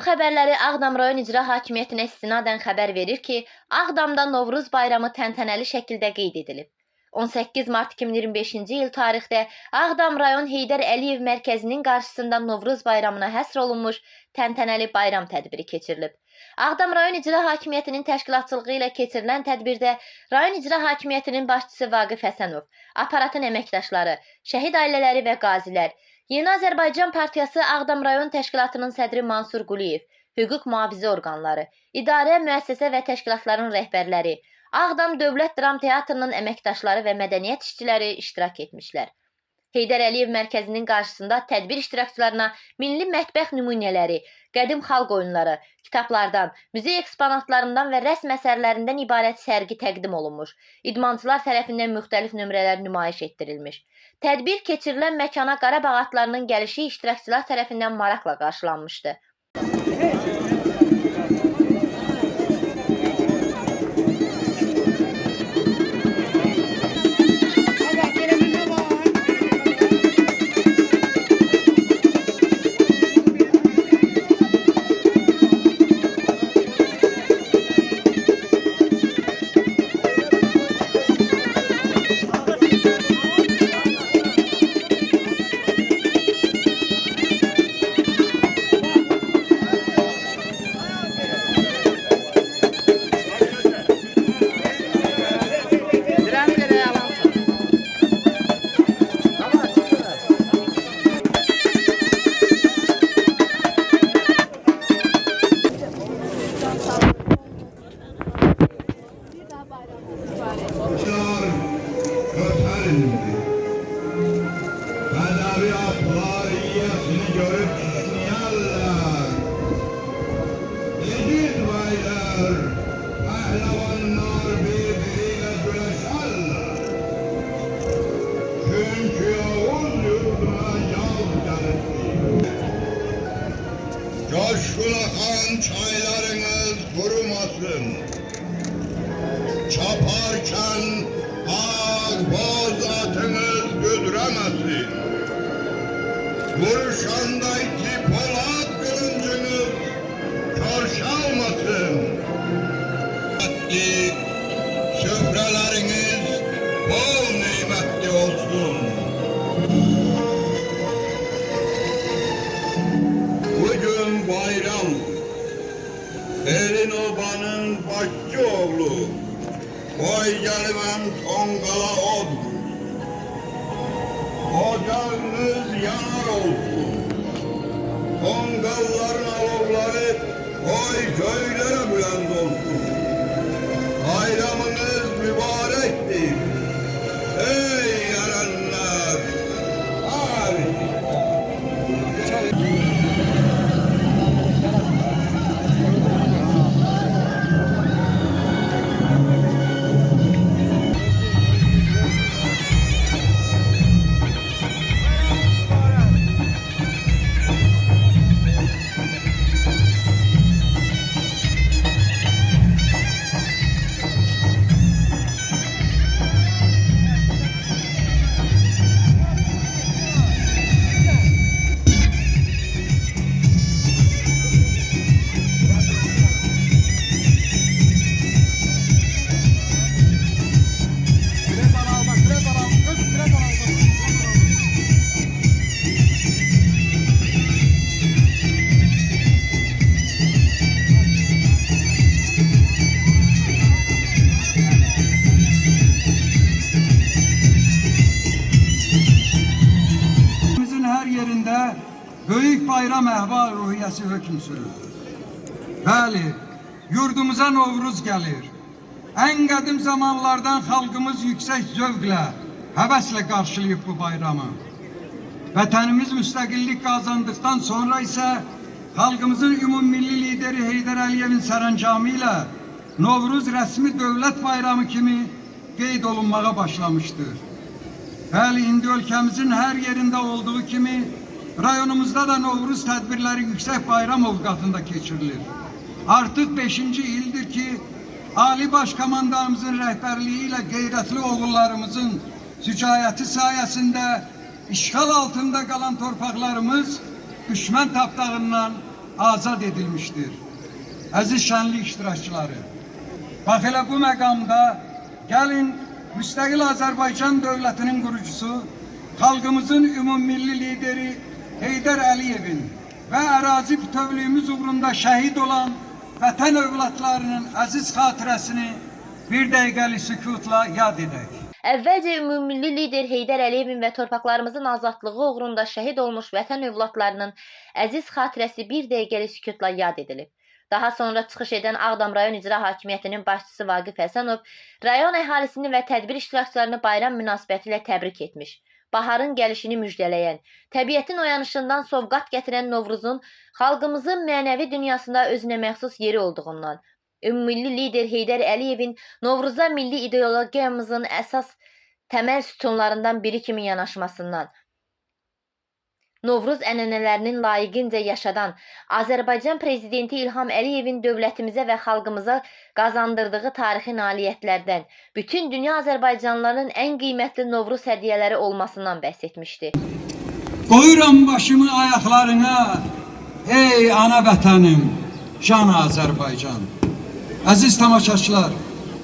xəbərləri Ağdam rayon icra hakimiyyətinə istinadən xəbər verir ki, Ağdamda Novruz bayramı təntənəli şəkildə qeyd edilib. 18 mart 2025-ci il tarixdə Ağdam rayon Heydər Əliyev mərkəzinin qarşısında Novruz bayramına həsr olunmuş təntənəli bayram tədbiri keçirilib. Ağdam rayon icra hakimiyyətinin təşkilatçılığı ilə keçirilən tədbirdə rayon icra hakimiyyətinin başçısı Vaqif Həsənov, aparatın əməkdaşları, şəhid ailələri və qazilər, Yeni Azərbaycan Partiyası Ağdam rayon təşkilatının sədri Mansur Quliyev, hüquq mühafizə orqanları, idarə, müəssisə və təşkilatların rəhbərləri, Ağdam Dövlət Dram Teatrının əməkdaşları və mədəniyyət işçiləri iştirak etmişlər. Heydər Əliyev mərkəzinin qarşısında tədbir iştirakçılarına milli mətbəx nümunələri, qədim xalq oyunları, kitablardan, muzey eksponatlarından və rəsm əsərlərindən ibarət sərgi təqdim olunmuş. İdmançılar tərəfindən müxtəlif nömrələr nümayiş etdirilmiş. Tədbir keçirilən məkana Qarabağ atlarının gəlişi iştirakçılar tərəfindən maraqla qarşılanmışdı. Bedevi atlar iyesini görüp düşünüyorlar. Yiğit beyler, pehlivanlar birbiriyle güreşerler. Çünkü Oğuz yurduna yaz geldi. Coşkulu akan çaylarınız kurumasın. Çaparken boz atınız güdüremesin. Vuruşanda iki polat kılıncınız çarşalmasın. Süfreleriniz bol nimetli olsun. Bugün bayram, Elin obanın başçı oğlu, Koy gelmem Tongala od. Ocağınız yanar olsun. Kongalların alovları koy köylere bülent olsun. Bayramınız mübarektir. Ey erenler! Hadi! Böyük bayram əhval ruhiyyəsi hökm sürür. Bəli, yurdumuza Novruz gəlir. Ən qədim zamanlardan xalqımız yüksək zövqlə, həvəslə qarşılayıb bu bayramı. Vətənimiz müstəqillik qazandıqdan sonra isə xalqımızın ümummilli lideri Heydər Əliyevin sərəncamı ilə Novruz rəsmi dövlət bayramı kimi qeyd olunmağa başlamışdır. Bəli, indi ölkəmizin hər yerində olduğu kimi rayonumuzda da Novruz tədbirləri yüksək bayram ovqatında keçirilir. Artıq 5-ci ildir ki, Ali Başkomandanımızın rəhbərliyi ilə qeyrətli oğullarımızın sücayəti sayəsində işğal altında qalan torpaqlarımız düşmən tapdağından azad edilmiştir. Əziz şənlik iştirakçıları, bax elə bu məqamda gəlin müstəqil Azərbaycan dövlətinin qurucusu, xalqımızın ümummilli lideri Heydər Əliyevin və ərazi bütövlüyümüz uğrunda şəhid olan vətən övladlarının əziz xatirəsini bir dəqiqəlik sükutla yad edək. Əvvəlcə ümummilli lider Heydər Əliyevin və torpaqlarımızın azadlığı uğrunda şəhid olmuş vətən övladlarının əziz xatirəsi bir dəqiqəlik sükutla yad edilib. Daha sonra çıxış edən Ağdam rayon icra hakimiyyətinin başçısı Vaqif Həsənov rayon əhalisini və tədbir iştirakçılarını bayram münasibətilə təbrik etmiş. Baharın gəlişini müjdələyən, təbiətin oyanışından sovqat gətirən Novruzun xalqımızın mənəvi dünyasında özünə məxsus yeri olduğundan, ümummilli lider Heydər Əliyevin Novruzda milli ideologiyamızın əsas təməl sütunlarından biri kimi yanaşmasından, Novruz ənənələrinin layiqincə yaşadan Azərbaycan Prezidenti İlham Əliyevin dövlətimizə və xalqımıza qazandırdığı tarixi nailiyyətlərdən, bütün dünya Azərbaycanlılarının ən qiymətli Novruz hədiyyələri olmasından bəhs etmişdi. Qoyuram başımı ayaqlarına, ey ana vətənim, can Azərbaycan. Əziz tamaşaçılar,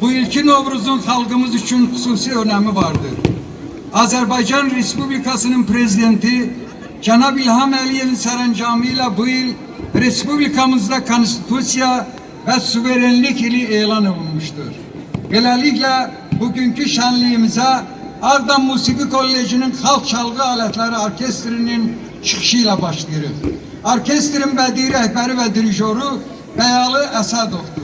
bu ilki Novruzun xalqımız üçün xüsusi önəmi vardır. Azərbaycan Respublikasının Prezidenti Cənab İlham Əliyevin sərəncamı ilə bu il Respublikamızda konstitusiya və suverenlik ili elan olunmuşdur. Beləliklə, bugünkü şənliyimizə Ağdam Musiqi Kollecinin Xalq Çalğı Alətləri Orkestrinin çıxışı ilə başlayırıq. Orkestrin bədii rəhbəri və dirijoru Bəyalı Əsədovdur.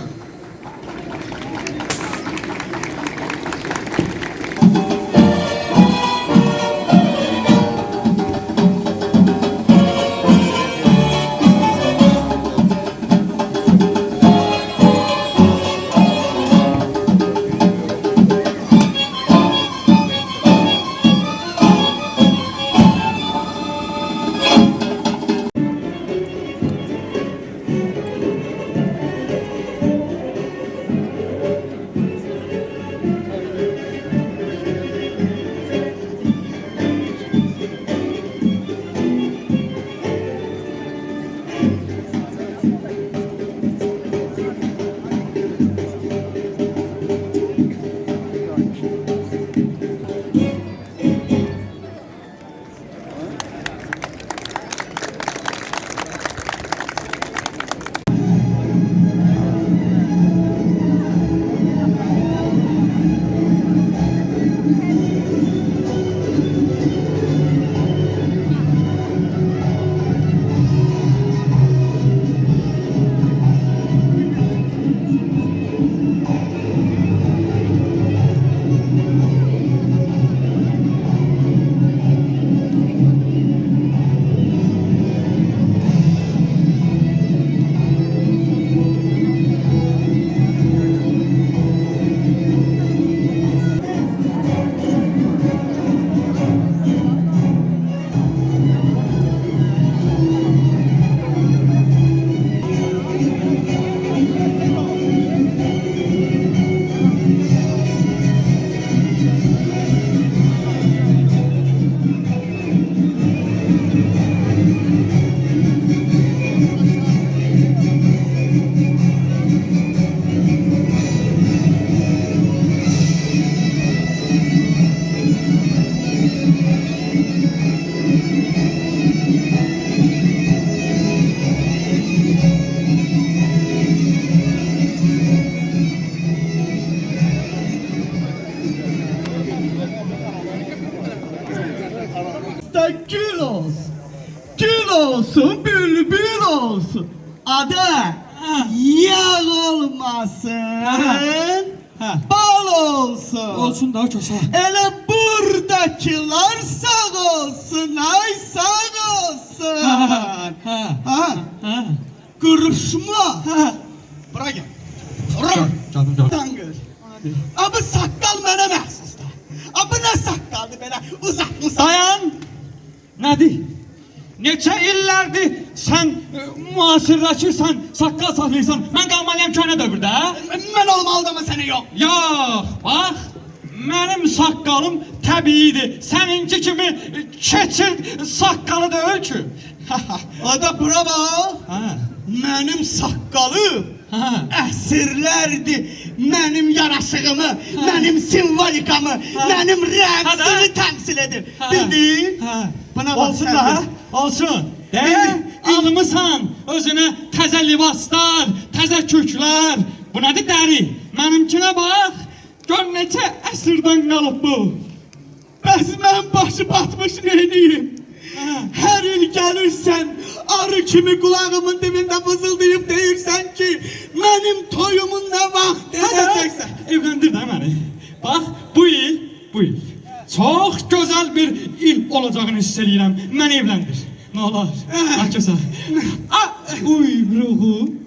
Gül olsun, bülbül olsun. Adı yağ olmasın, bal olsun. Olsun daha çok sağ. Elə buradakiler sağ olsun, ay sağ olsun. Kuruşma. Bura gel. Canım. Tangır. Abi saqqal mənə məxsusdur. Abi nə saqqaldı belə uzatmısan? Dayan! Nədir? Neçə illərdir sən müasirləşirsən, saqqal saxlayırsan, mən qalmalıyam köhnə dövrdə? Mən olmalıdır ama sənə yox. Yox, bax, mənim saqqalım təbiidir. Səninki kimi keçir saqqalı deyil ki. O da bura bax. mənim saqqalım Ha. əsrlərdir mənim yaraşığımı, mənim simbolikamı, mənim rəmzimi təmsil edir. Ha. Bildin? Ha. Buna bax Olsun sən da, bil. olsun. De, almısan özüne təzə libaslar, təzə köklər. Bu nədir dəri? Mənimkinə bax. Gör neçə əsrdən qalıb bu. Bəs mən başı batmış neyniyim? Ha. Hər il gəlirsən, arı kimi qulağımın dibində vızıldayıb deyirsən ki, mənim toyumun nə vaxt edəcəksən? Evləndir də məni. Bax, bu il çox gözəl bir il olacağını hiss edirəm. Mən evləndir. Nə olar? Herkese.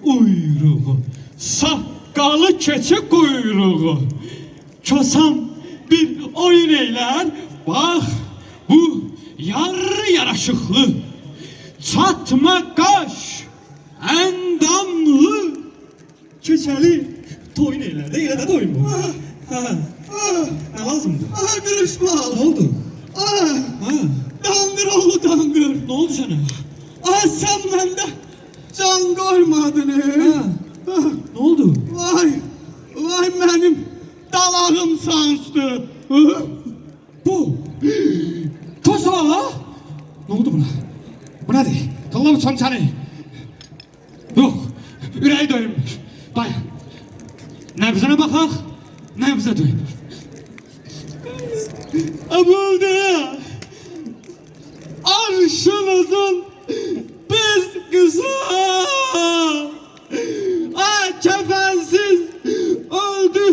Uyruğu. Saqqalı keçi quyruğu. Kosam bir oyun eylər. Bax, bu yarı yaraşıqlı, çatma qaş, əndamlı, keçəli toyun eylər. Elə də toyun bu. Nə lazımdır? Gülüşme al. Nə oldu? Ha, Dangır oğlu dangır. nə oldu sənə? Sen bende can koymadın. Nə oldu? Vay benim dalağım sancdı. Bu. Toz ağa. Nə oldu buna? Bu nədir? Tıllamısan səni. Yox, ürəyi döyünmür. Dayan. Nəbzənə baxaq, nəbzə döyünmür. Abuldu ya. Arşınızın biz kısa. Kefensiz öldü.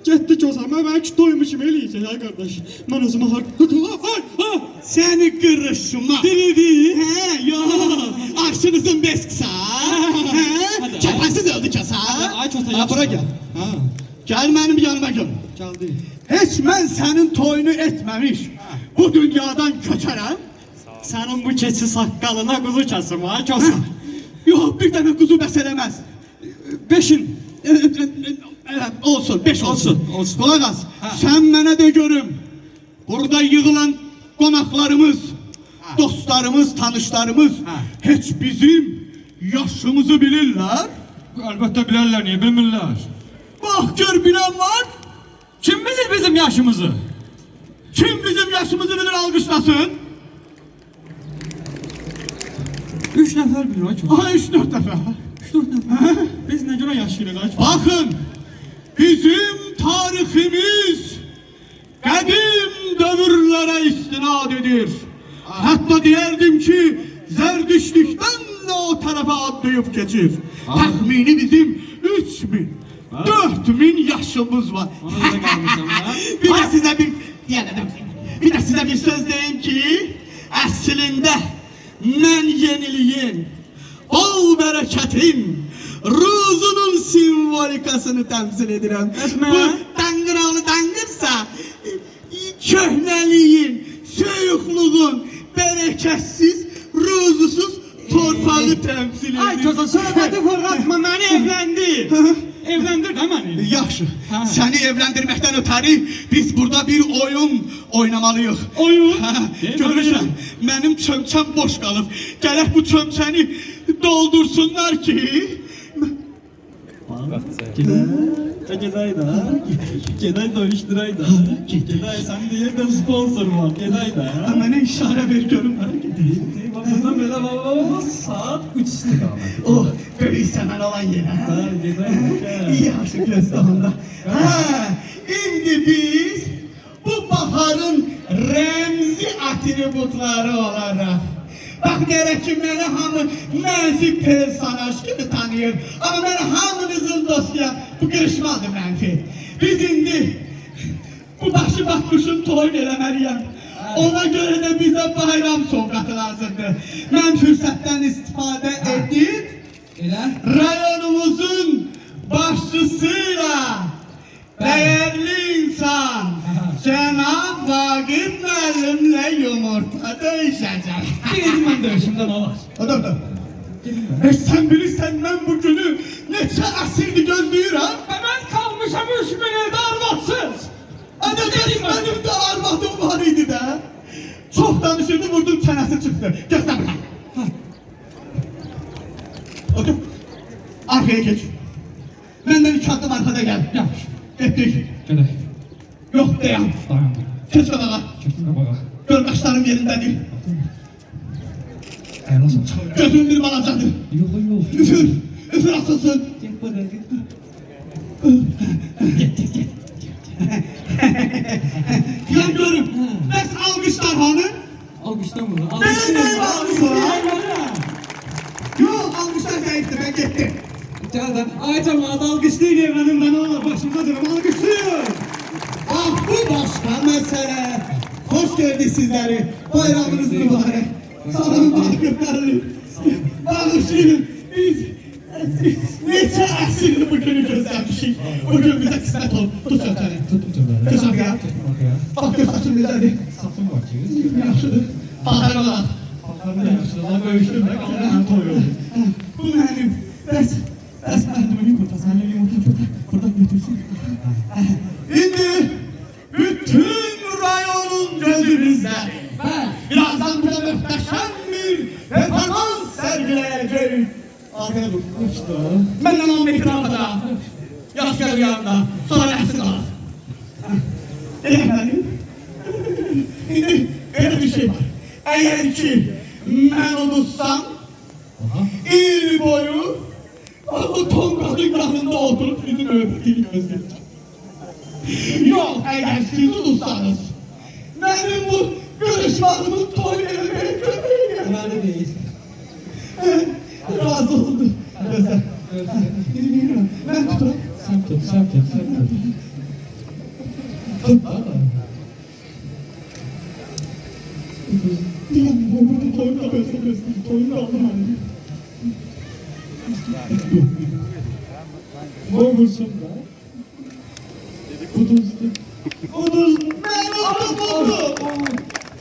Getdi gözəmə, bəlkə doymuşum eləyəcək ya qardaş. Mən özümə Seni kırışma. Dirildi. He ya. Arşınızın biz kısa. He. Kefensiz öldü kesa. Ay çoxsa Ha, bura gel. Ha, Gel benim yanıma gel. gəldi. Hiç ben senin toyunu etmemiş. Bu dünyadan köçerem. Sənin bu keçi saqqalına quzu kəsim, ay çoxsa. Yok bir tane kuzu meselemez. Beşin. Olsun, beş olsun. Olsun. Kulak as. Ha. Sen bana de görüm. Burada yığılan konaklarımız, dostlarımız, tanışlarımız hiç bizim yaşımızı bilirler. Əlbəttə bilərlər, niyə bilmirlər? Bak gör bilen var. Kim bilir bizim yaşımızı? Kim bizim yaşımızı bilir alkışlasın. 3 nəfər bilir, ay çoxsa. Aha 3-4 defa. 3-4 nəfər. Biz nə görə yaşayırıq, ay çoxsa? Bakın bizim tarihimiz kadim dövrlere istinad edir. Hatta derdim ki Zerdüştlükten de o tarafa atlayıp geçir. Tahmini bizim 3000, 4000 yaşımız var. Ona görə qalmışam, ha? Bir de size bir de size bir söz diyeyim ki aslında ben yeniliğin, bol bereketin, ruzunun simvolikasını temsil ederim. Esme. Bu dangıralı dangırsa köhneliğin, soyukluğun, bereketsiz, ruzusuz torpağı temsil eder. Ay çoxsa, söhbəti fırlatma, məni evləndir. Evləndir də məni. Yaxşı. Ha. Seni evlendirmekten öteri biz burada bir oyun oynamalıyıq. Oyun? Ha, Deyim, görürsən, oyun. mənim çömçəm boş qalıb. Gələk bu çömçəni doldursunlar ki... Geday da. Geday doyuşturay da. Geday sen de yerden sponsor var. Geday da. Mənə işarə ver görüm. Bak buradan böyle baba saat 3 istikamı. Oh, böyleyse mən olan yerə. Geday. Yaxşı gözlə onda. Ha, indi biz bu baharın remzi atributları olarak bak gerek ki beni hamı menfi personaj gibi tanıyor. Ama ben hamınızın dostuyam. Bu kırışmadı menfi. Biz indi bu başı bakmışın toyun eləməliyəm. Ona göre de bize bayram sovqatı lazımdır. Ben fürsətten istifade edip rayonumuzun başçısıyla değerli insan Cenab Vakıf müəllimle yumurta döyüşəcəm. Birinci mən dövüşümdən olar. Adam. Sen bilirsen ben bu günü neçə əsrdir gözləyirəm. Ben kalmışam 3 bin ilde arvatsız. Adam benim de arvadım var idi de. Çok danışırdı vurdum çenesi çıktı. Gözlə bakalım. Adam Arkaya geç. Benden 2 adım arkada gel. Yaxşı. Ettik. Gedək. Yok dayan. Dayandım. Keç qabağa. Çəkdim qabağa. Gör qaşlarım yerindədir. Əyləsən. Gözüm bir balacadır. Yox, yox. Üfür. Üfür asılsın. Get buraya, get. Ya görüm. Bəs alqışlar hanı? Alqışdan bunu. Benim alqışlar. Yok alqışlar zayıftı ben gittim. Gəldən. Ay cəmaət alqışlayın mənim mən ona başımda durum alqışlayın. Ah bu başka mesele. Hoş gördük sizleri. Bayramınız mübarek. Salın bağırlarını. Bağışlayın. Biz neçə əsrdir bu günü gözləmişik. Bugün bize kısmet ol. Tut çötəni. Tut çötəni. Bak gör saçın güzeldir. Saçım var ki. Yaxşıdır. Bağırma bak. Baxarım yaxşı. Lan böyüşdüm də qaldım toy oldu. Bu benim. Bəs mənim yumurta. Sənin yumurta çok. Burada götürsün. İndi bütün rayonun gözümüzde. Birazdan burada muhteşem bir performans sergileyeceğim. Arkaya dur. İşte. Benden 10 metre arkada. Yaş gel yanında. Sonra nefsin al. Efendim? Şimdi öyle bir şey var. Eğer ki ben olursam il boyu o tongalın yanında oturup sizin öptüğünü gözleyeceğim. Yok eğer siz olursanız benim bu görüşmemin toy vermeye köpeği Məndə deyil. razı oldu. Gözler. Ben tutuyorum. Sən tut, sən tut, sən tut. Dilan bu toyunu da göster. Toyunu da aldım hani. Boğulsun da. Kuduzdu. Kuduz. Ben oldu.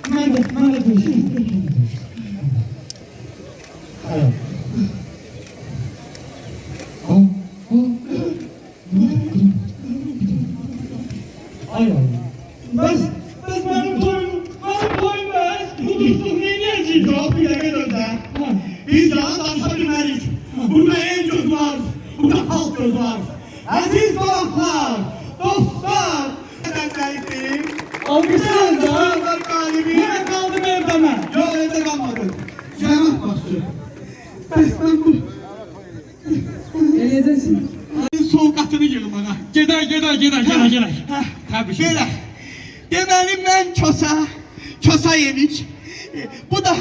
Məndə deyil. Hayal. Hayal. Biz benim toyum. Benim toyum ben. Kuduzluk ne diyeceğiz? Yok bir dakika dönde. Biz daha danışabilmeliyiz. Burada en göz var. Burada halk göz var. Aziz dolaplar. Dostlar. Ben zayıflayayım. Alqışlayın da. Dostlar galibi. Yenə qaldım evdə mən. Yok evde kalmadım. Cenab bastı. Ben bu. Eləyəcəksin. Soğuk atını yığın bana. Gedək. Təbrik Böyle. Deməli mən Kosayeviç, bu da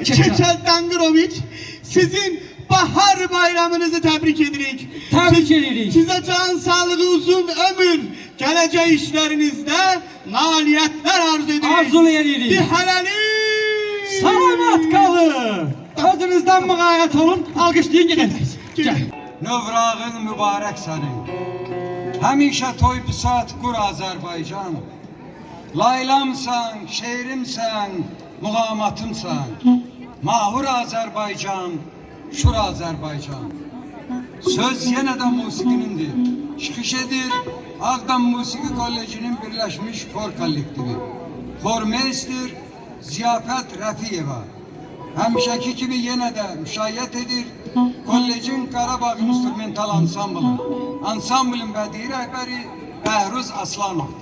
Keçel Dangiroviç, sizin bahar bayramınızı tebrik edirik. Təbrik edirik. Size can sağlığı, uzun ömür, geleceği işlerinizde nailiyetler arzu edirik. Arzulayırıq. Bir hələlik. Salamat qalın. Özünüzdən müğayət olun. Alqışlayın gedək. Gəl. Növrağın mübarek senin. Həmişə toy büsat qur Azərbaycan. Laylamsan, şeirimsən, muğamatımsan. Mahur Azərbaycan, şur Azərbaycan. Söz yenə də musiqinindir. Çıxış edir Ağdam Musiqi Kollecinin birləşmiş xor kollektivi. Xormeister Ziyafət Rəfiyeva. Həmişəki kimi yenə də müşayiət edir kollecin Qarabağ instrumental ansamblı. Ansamblın bədii rəhbəri Bəhruz Aslanov.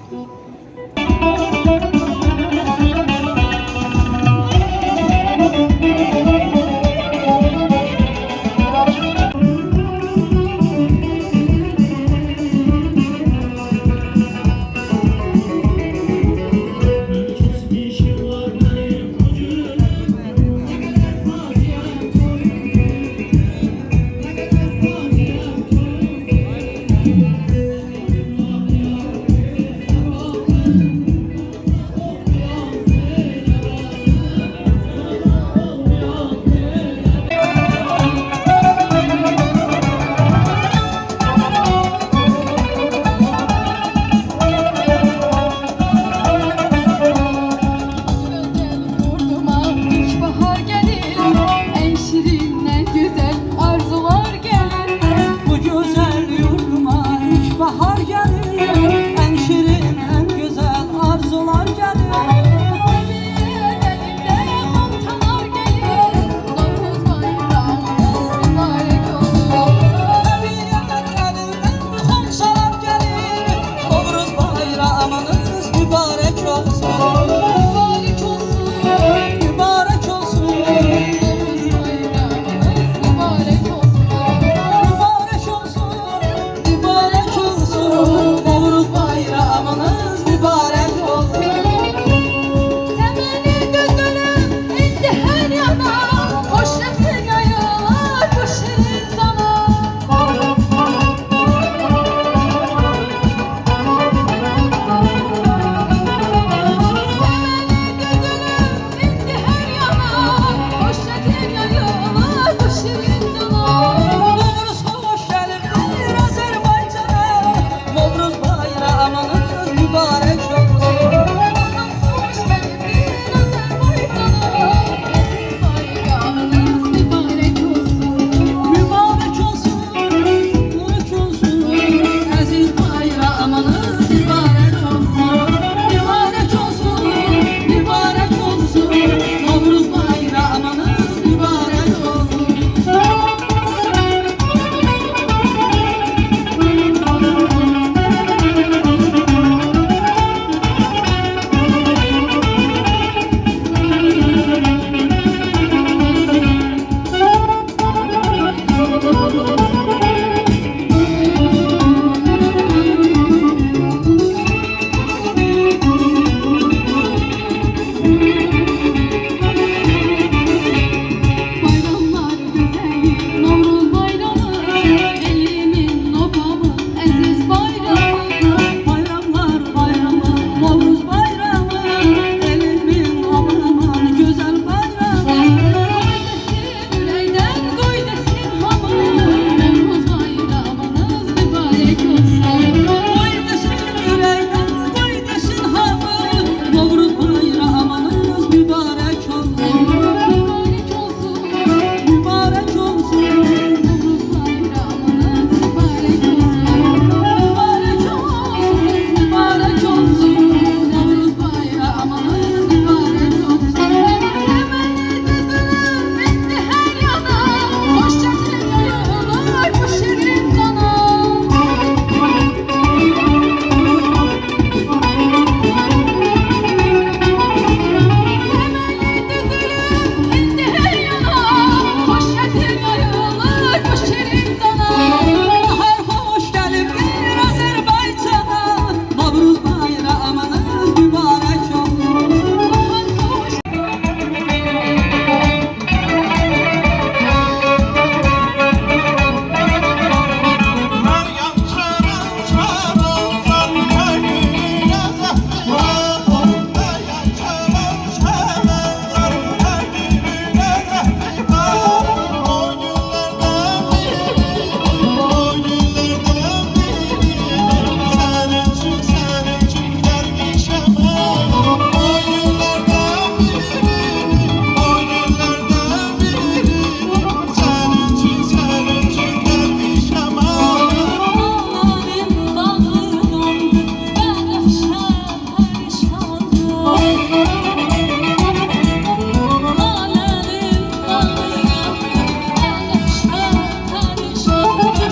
mübarek olsun. Temeli düzülüm indi her yana, hoş yakın yayılır bu şirin sana. İndi her yana, hoş yakın yayılır bu şirin sana. Novruz hoş geldin Azerbaycan'a, Novruz bayramınız mübarek olsun. Hoş geldin Azerbaycan'a, aziz bayramınız mübarek olsun. Mübarek olsun, mübarek olsun, aziz bayramınız mübarek olsun. Mübarek olsun, mübarek olsun, Novruz bayramınız mübarek olsun. Bayramlar güzeli, Novruz bayramı, elimin obamı, aziz bayramı. Bayramlar bayramı, Novruz bayramı, elimin aman güzel bayramı. Desin üreyden koy desin hamı, Novruz bayramınız mübarek olsun. Koy desin yüreğden, koy desin hamı, Novruz bayramınız mübarek olsun. Mübarek olsun, Mübarek olsun, Novruz bayramınız mübarek olsun. mübarek olsun, mübarek olsun, Novruz bayramınız mübarek olsun. Temeli düzülüm indi her yana, hoş yakın yayılır bu şirin sana. Temeli düzülüm indi her yana, hoş yakın yayılır bu şirin sana. Bahar hoş geldin Azerbaycan'a, Novruz bayramınız mübarek olsun. Bahar hoş Ağlarım bağrım, bənəfşə pərişanım. Ağlarım bağrım, bənəfşə pərişanım.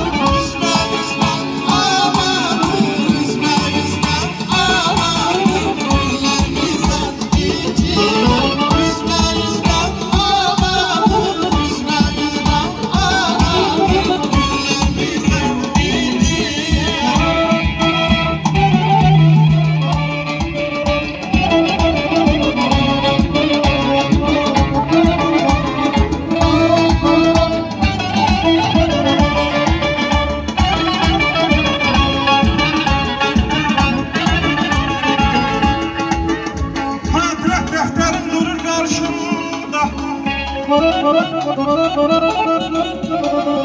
Hatırət dəftərim durur qarşımda,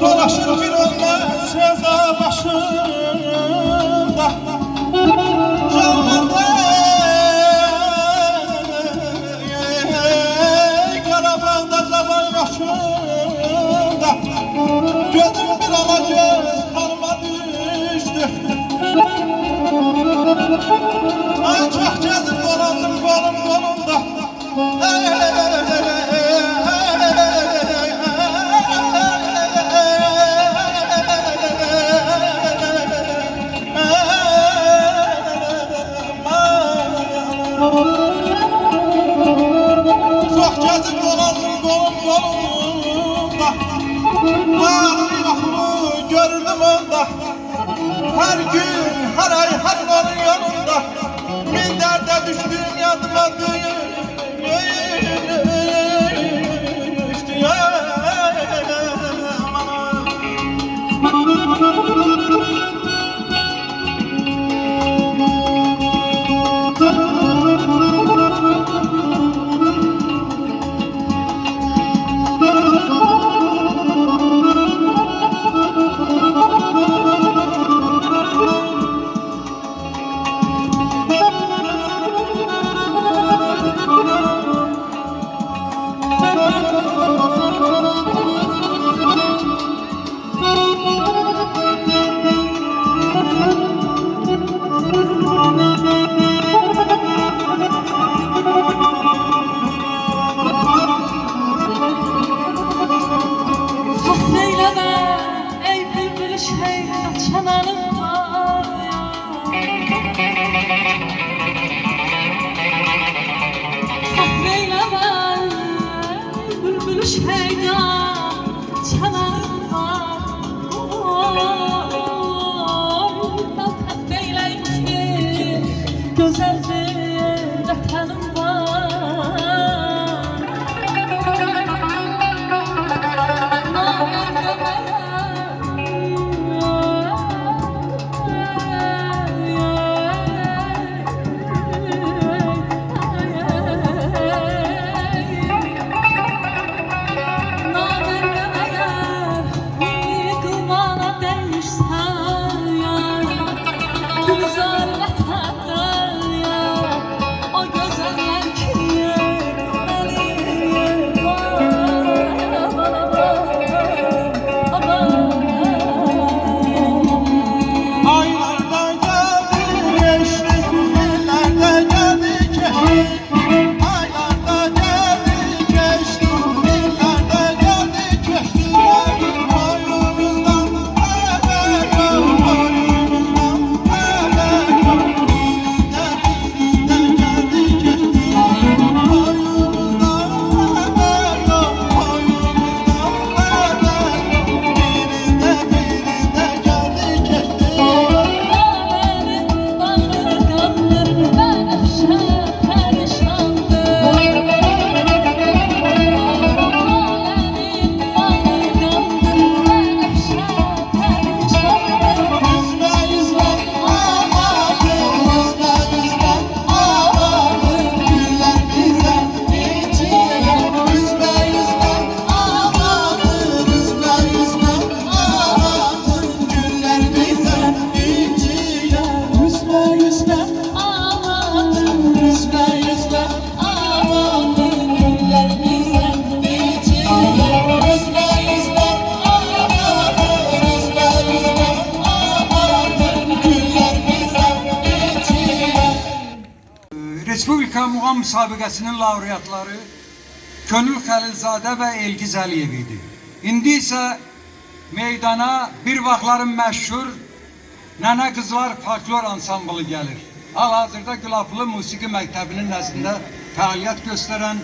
dolaşır bir ölməz sevda başında. Canlıda Qarabağda zaman başında, gözüm bir ala göz karma düşdü. Ay çok gezip dolandım kolum kolumda. Çok gezip dolandım kolum kolumda. Varım yoxmu görürdüm onda. Her gün, her ay, her onun yanında düştün yadıma düştü ya. Fahreyleme ey bülbül şey çanalım var ya. Fahreyleme ey bülbül şey çanalım var. Ben fahreyleyim ki güzel bir vatanım var. Respublika Muğam müsabiqəsinin laureatları Könül Xəlilzadə və Elgiz Əliyev idi. İndi isə meydana bir vaxtların məşhur Nənə Qızlar Folklor Ansamblı gəlir. Hal-hazırda Gülaplı Musiqi Məktəbinin nəzdində fəaliyyət göstərən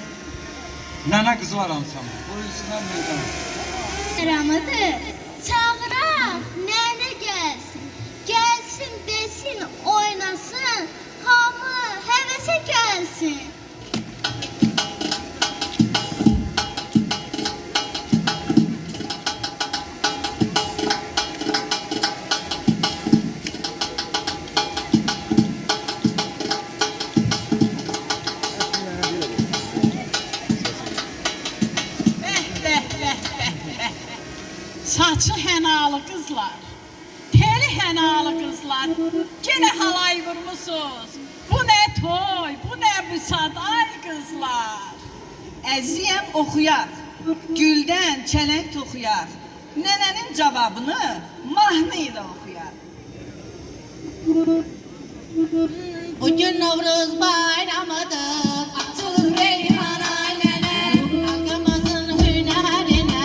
Nənə Qızlar Ansamblı. Buyursunlar meydana. Ramazan, çağıraq, nənə gəlsin, gəlsin desin, oynasın, hamı həvəsə gəlsin. Saçı hənalı qızlar, teli hənalı qızlar, gene halay vurmusunuz. Bu ne toy, bu ne büsat, ay qızlar. Əziyəm oxuyaq, güldən çələng toxuyaq. Nənənin cavabını mahnı ilə oxuyaq. Bugün Novruz bayramıdır, açılır reyhan aileler, halkımızın hünerine.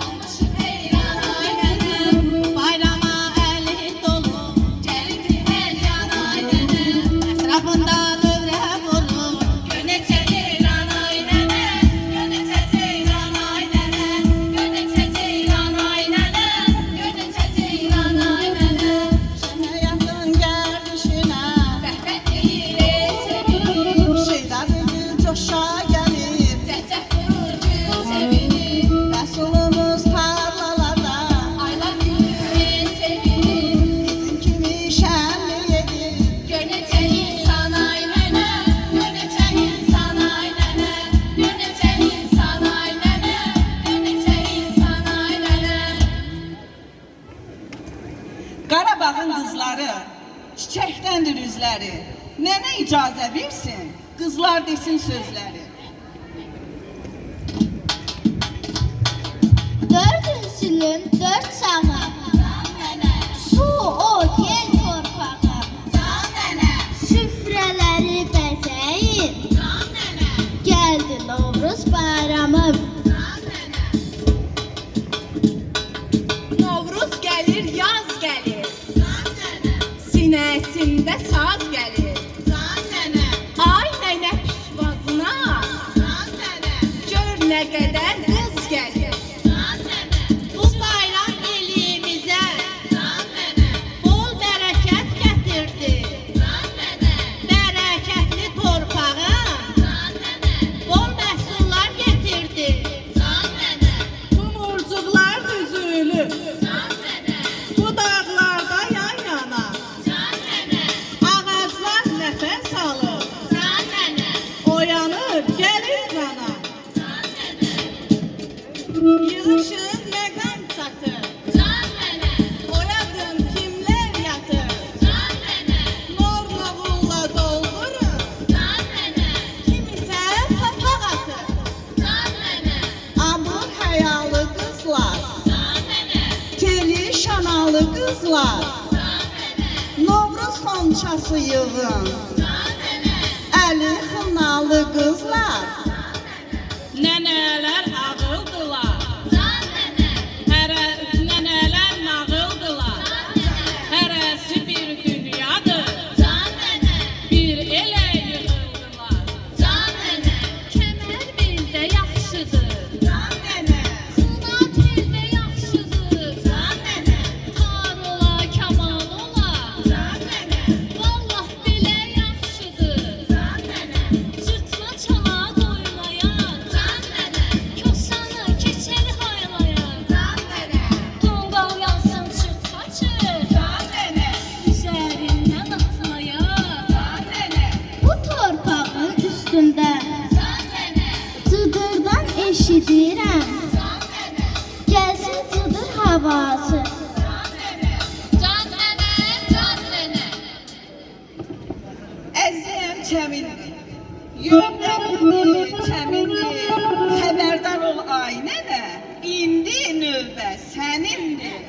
Olmuşum heyran aileler, bayrama eli dolu, geldi her yan aileler. Etrafında dövre vurur, yönete ceylan aileler, yönete ceylan aileler, yönete ceylan aileler, yönete ceylan aileler. Şuna yakın gel düşünə, Rəhbət eyləyir icazə versin, qızlar desin sözləri. Dört ünsülüm, dört çağım. Su, ot, yel, torpağım. Süfrələri bəzəyin. Gəldi Novruz bayramım. Novruz gəlir, yaz gəlir. Sinəsində saz gəlir. Ay nənə pişvazına. Gör nə qədər qız gəlir. Bu bayram eliyimizə bol bərəkət gətirdi. Bərəkətli torpağa bol məhsullar gətirdi. Tumurcuqlar düzülür. Bu dağlarda yan yana. Ağaclar nəfəs alır. Oyanır, gəlir cana. Yığışın məqam çatır. Oyadın kimlər yatır. Nor noğulla doldurur. Kimisə papaq atır. Amur həyalı qızlar. Teli şanalı qızlar. Novruz xonçası yığın. Əli xınalı qızlar. Nənələr ağıldılar. Nənələr nağıldılar. Hərəsi bir dünyadır. Bir elə yığıldılar. Kəmər beldə yaxşıdır. Xınat eldə yaxşıdır. Tar ola, kamal ola. Vallah belə yaxşıdır. Cırtma çala doylayan. Kosanı keçəl haylayan. Tonqal yansın çırtmaçır. Üzərindən atlayan. Bu torpağın üstündə cıdırdan eşidirəm. Gəlsin cıdır havası. Can nənə, can nənə. Əzim çəmindir. Yönləmindir, çəmindir. Xəbərdar ol ay nənə. İndi növbə sənindir.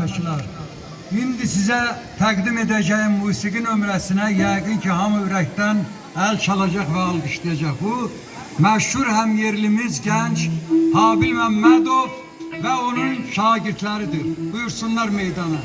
tamaşaçılar. İndi sizə təqdim edəcəyim musiqi nömrəsinə yəqin ki, hamı ürəkdən əl çalacaq və alqışlayacaq. Bu, məşhur həmyerlimiz gənc Habil Məmmədov və onun şagirdləridir. Buyursunlar meydana.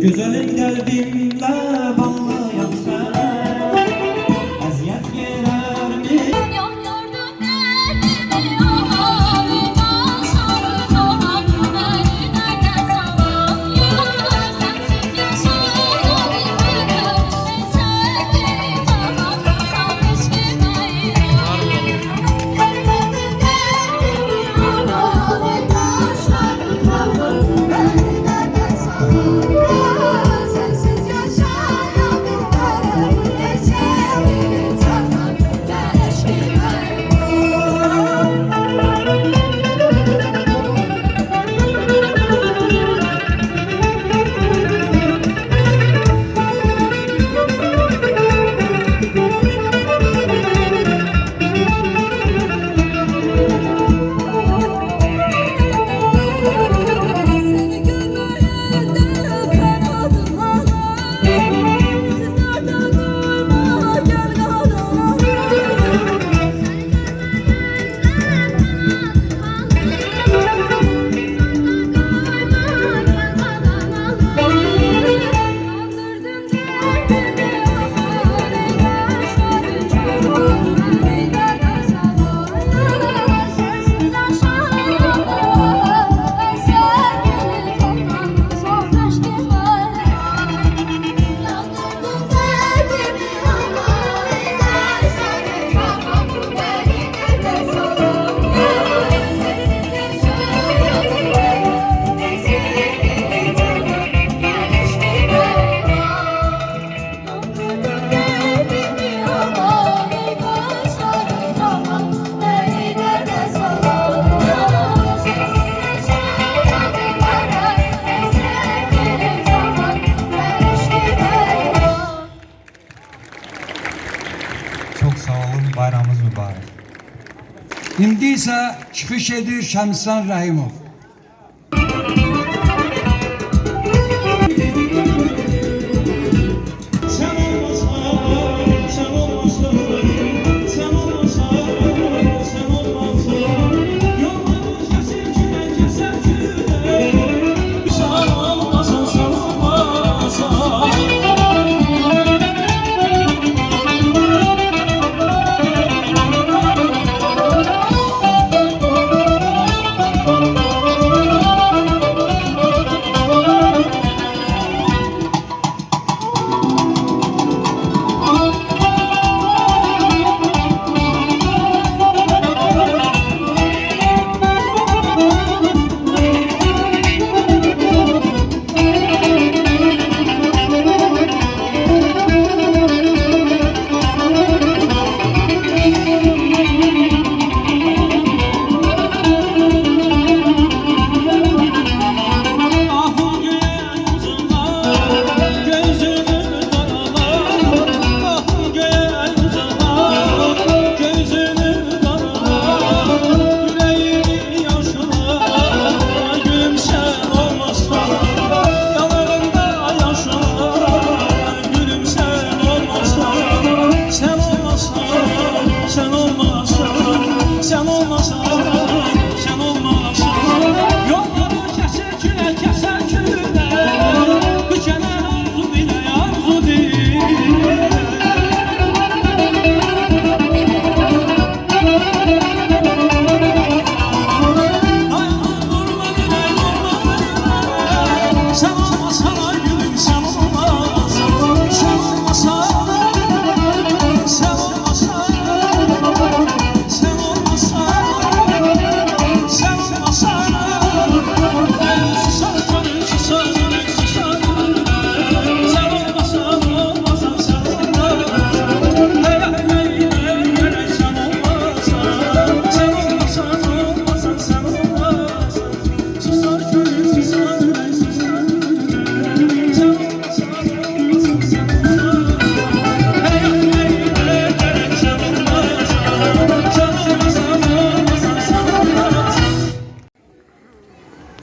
Güzelim kalbimle bağlayan sen eziyet verer mi? Yandırdım kalbimi ağabeyden sarılan beni nereden salan yıllar sensiz yaşayabilmem en sevdiğim tamam sarmış gibiyim. Yandırdım kalbimi ağabeyden sarılan beni nereden salan sensiz yaşayabilmem. isə çıxış edir Şəmslan Rəhimov.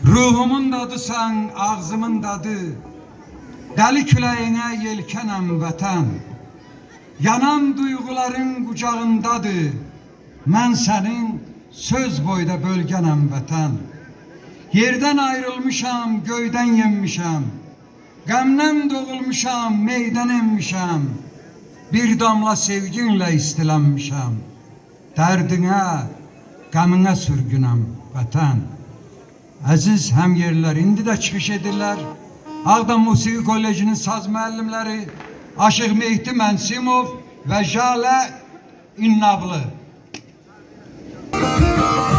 Ruhumun dadısan, ağzımın dadı, dəli küləyinə yelkənəm vətən. Yanan duyğuların qucağındadır, mən sənin söz boyda bölgənəm vətən. Yerdən ayrılmışam, göydən yenmişəm, qəmdən doğulmuşam, meydən enmişəm. Bir damla sevginlə istilənmişəm, dərdinə, qəminə sürgünəm vətən. Əziz həmyerlər, indi də çıxış edirlər. Ağdam Musiqi Kollecinin saz müəllimləri Aşıq Mehdi Mənsimov və Jalə İnnablı. Aşağı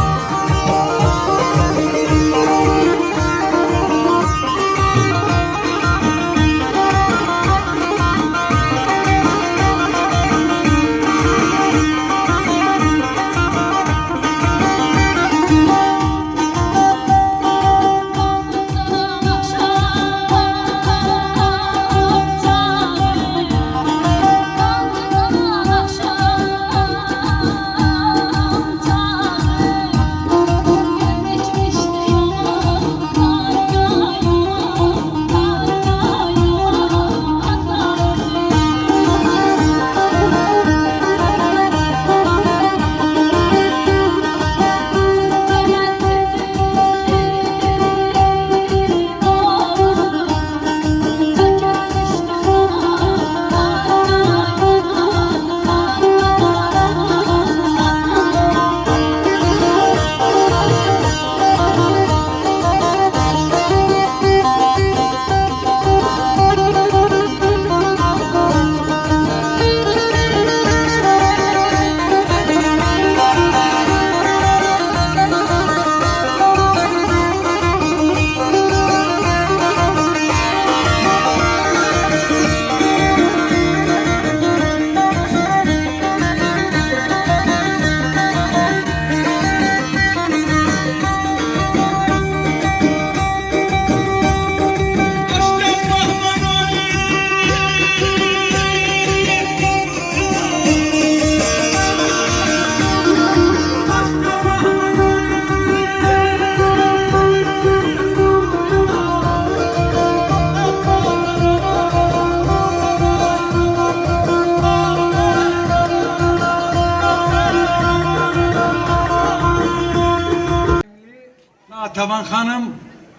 Sultan Hanım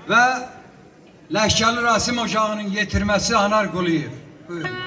ve Ləhkəli Rasim Ocağı'nın yetirmesi Anar Quliyev. Buyurun.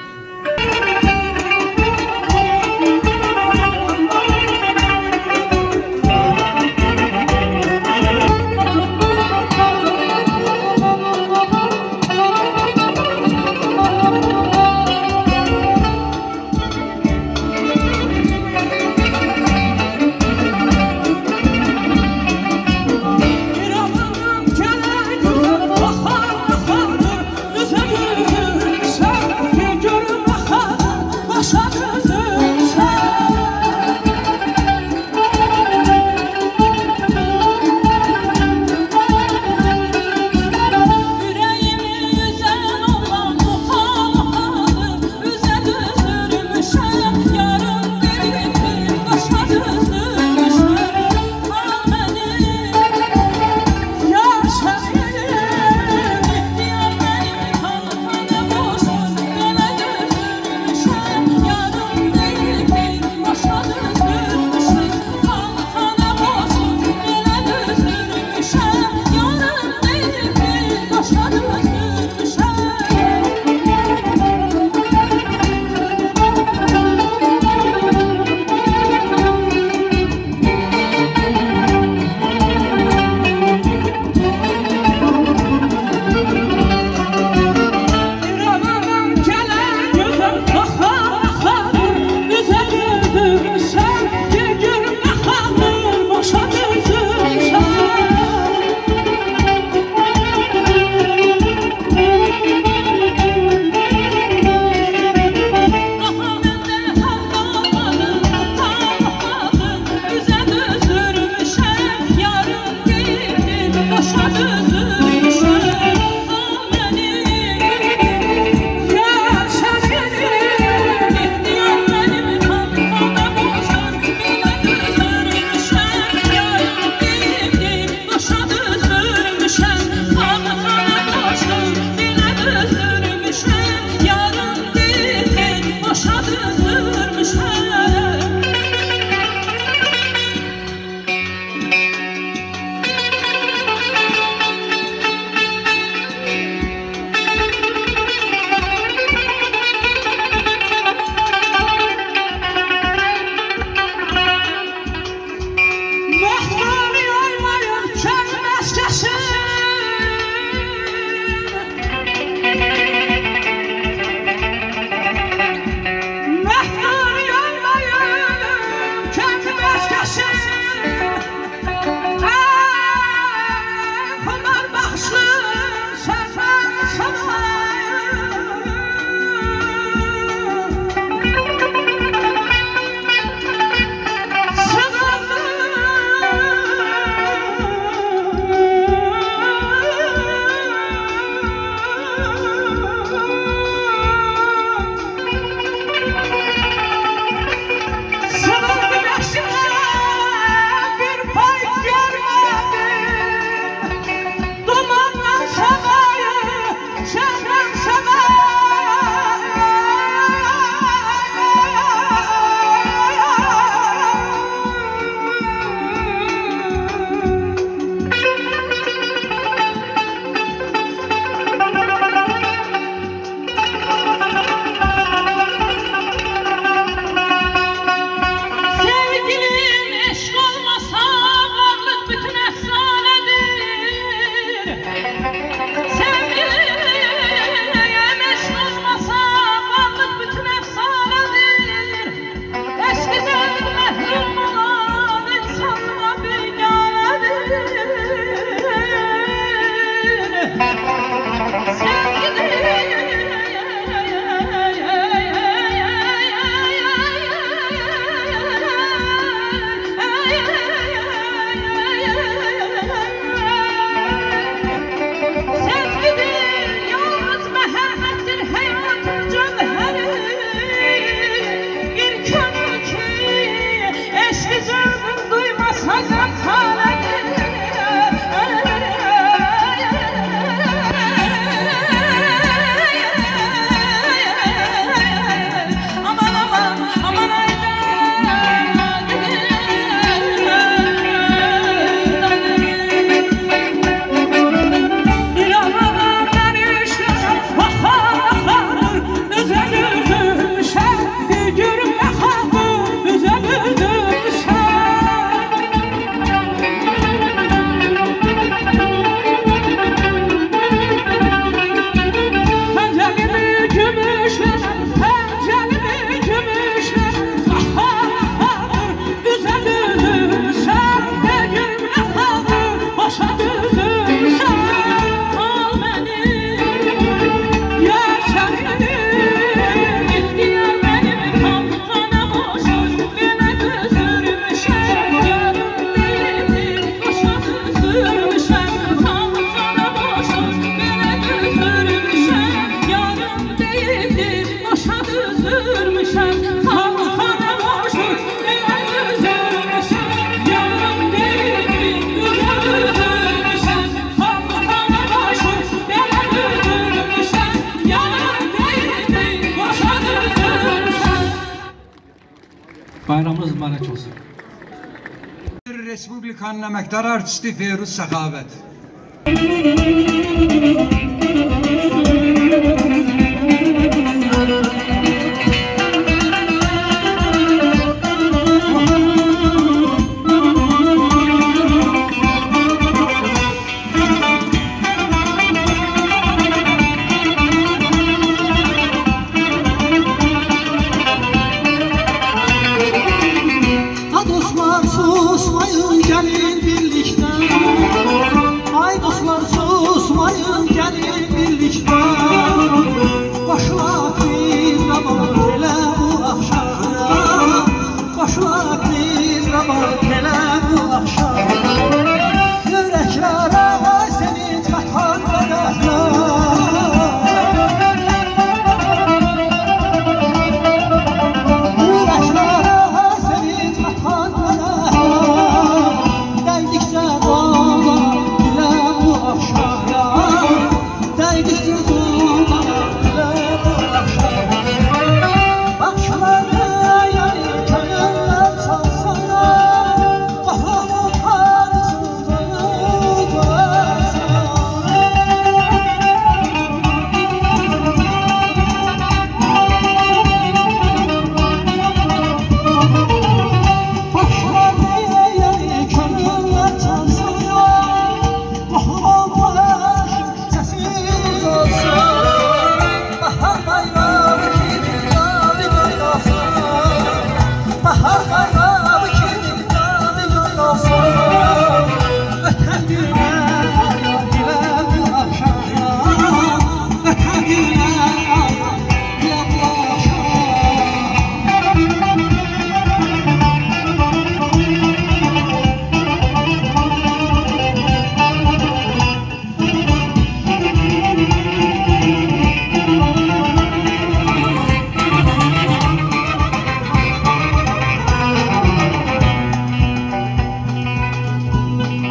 Bayramınız mübarək olsun. Respublikanın əməkdar artisti Feyruz Səxavət. Ha dostlar susmayın gelin birlikte. Ay dostlar susmayın gelin birlikte. Başla biz rabat elə bu akşam. Başla biz rabat elə bu akşam. Yüreklere ay seni çatan kadar.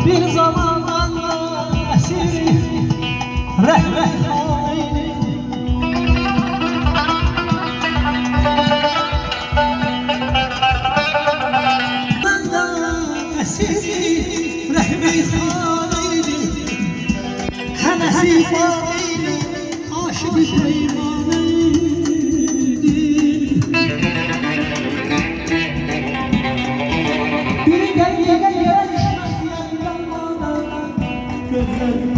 Bir zamanlar esiri rehmi-i-haneydi. Hənəsi-i-haneydi, aşık-ı-peymaneydi. Biri gel-gel düşmez yandan bana, gözlerim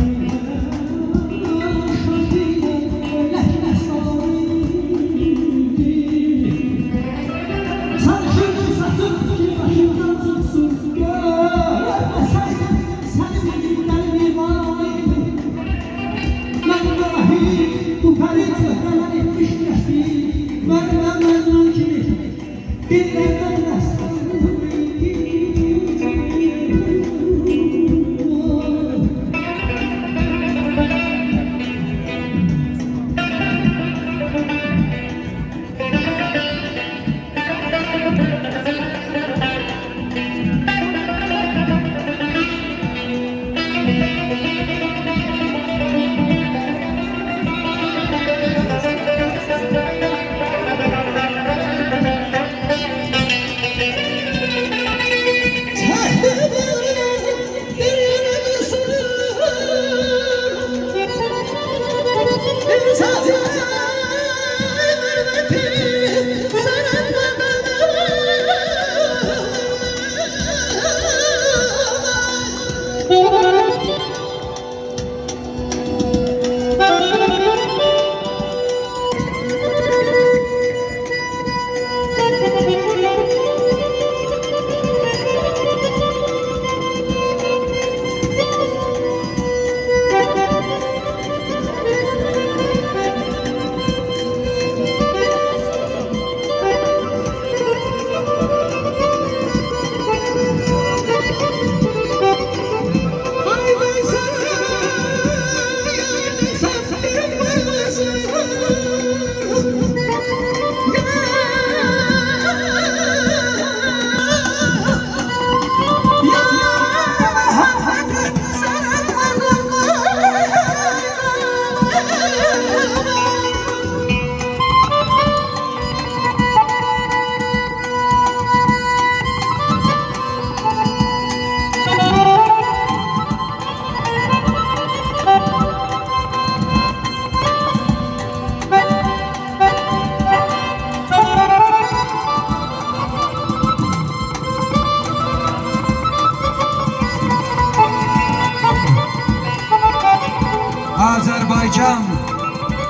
Azərbaycan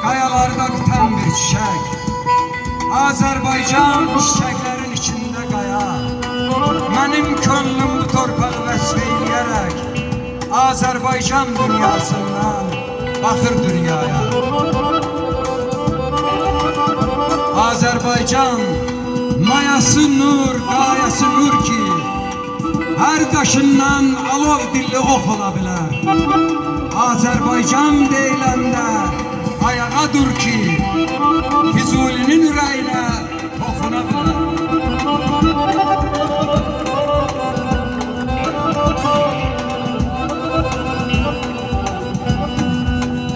qayalarda bitən bir çiçək. Azərbaycan çiçəklərin içində qaya. Mənim könlüm bu torpağı vəsf eyləyərək Azərbaycan dünyasından baxır dünyaya. Azərbaycan mayası nur, qayası nur ki, hər daşından alov dilli ox ola bilər. Azərbaycan deyiləndə ayağa dur ki, Füzulinin ürəyinə toxuna bilər.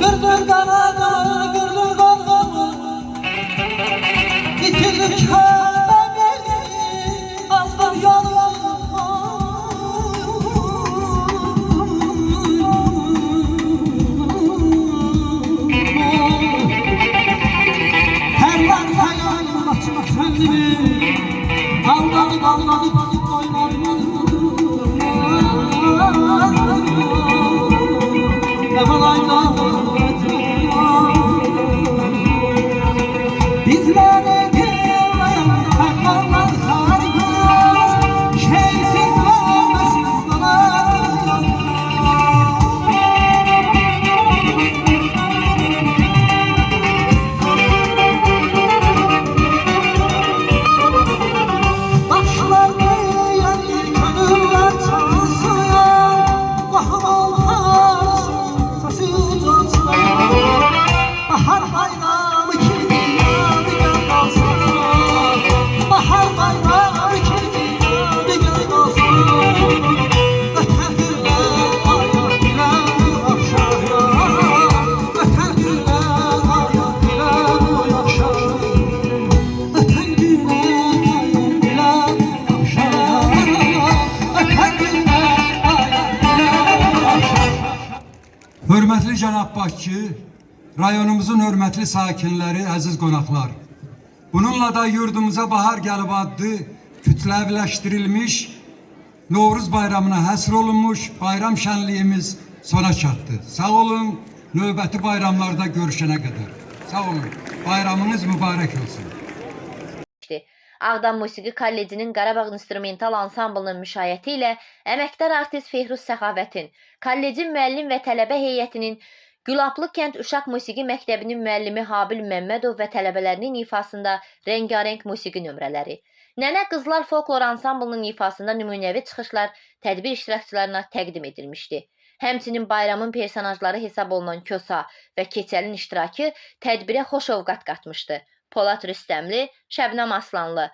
Kırdın kanadımı, kırdın kollarımı, bitirdim kendimi, azdım yollarımı. Her lan hayalim açmak kendimi, dalgalı koymadım. Bizlere gelen fermanlar harika, şeysiz vermesiz dolar. Başlarda yani gönüller çalsıyor, bahar bayramı kimi yadigar kalsın. Bahar bayramı kimi yadigar kalsın. Öter güller ayak ile akşaya, öter güller ayak ile akşaya, öter güller ayak ile akşaya, öter güller ayak ile akşaya. Hörmətli cənab Bakı, rayonumuzun hörmətli sakinləri, əziz qonaqlar. Bununla da yurdumuza bahar gəlib adlı kütləviləşdirilmiş Novruz bayramına həsr olunmuş bayram şənliyimiz sona çatdı. Sağ olun, növbəti bayramlarda görüşənə qədər. Sağ olun, bayramınız mübarək olsun. Ağdam Musiqi Kollecinin Qarabağ İnstrumental Ansamblının müşayiəti ilə əməkdar artist Fehruz Səxavətin, kollecin müəllim və tələbə heyətinin, Gülablı kənd Uşaq Musiqi Məktəbinin müəllimi Habil Məmmədov və tələbələrinin ifasında rəngarəng musiqi nömrələri, Nənə Qızlar Folklor Ansamblının ifasında nümunəvi çıxışlar tədbir iştirakçılarına təqdim edilmişdi. Həmçinin bayramın personajları hesab olunan Kosa və Keçəlin iştirakı tədbirə xoş ovqat qatmışdı. Polad Rüstəmli, Şəbnəm Aslanlı,